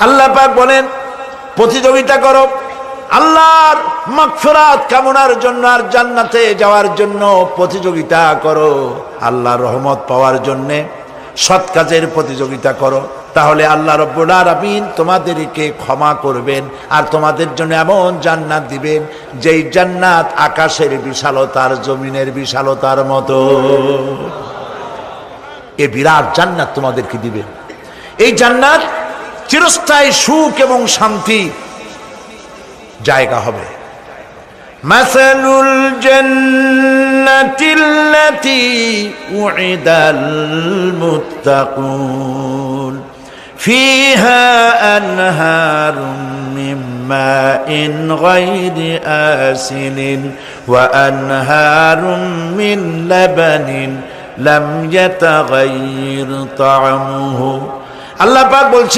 আল্লাহ পাক বলেন প্রতিযোগিতা করো আল্লাহর মাগফিরাত কামনার জন্য আর জান্নাতে যাওয়ার জন্য প্রতিযোগিতা করো, আল্লাহর রহমত পাওয়ার জন্য সৎ কাজের প্রতিযোগিতা করো, তাহলে আল্লাহ রাব্বুল আলামিন তোমাদেরকে ক্ষমা করবেন আর তোমাদের জন্য এমন জান্নাত দিবেন যেই জান্নাত আকাশের বিশালতার জমিনের বিশালতার মতো। এই বিরাট জান্নাত তোমাদেরকে দিবেন। এই জান্নাত চিরস্থায়ী সুখ এবং শান্তি জায়গা হবে। মাসালুল জান্নাতিল্লাতী উইদাল মুত্তাকুন ফিহা আনহারুম মিন মাইন গায়রি আসিলিন ওয়া আনহারুম মিন লাবানিন লাম ইয়াতাগায়্যার তা'আমুহু। আল্লাহ পাক বলছেন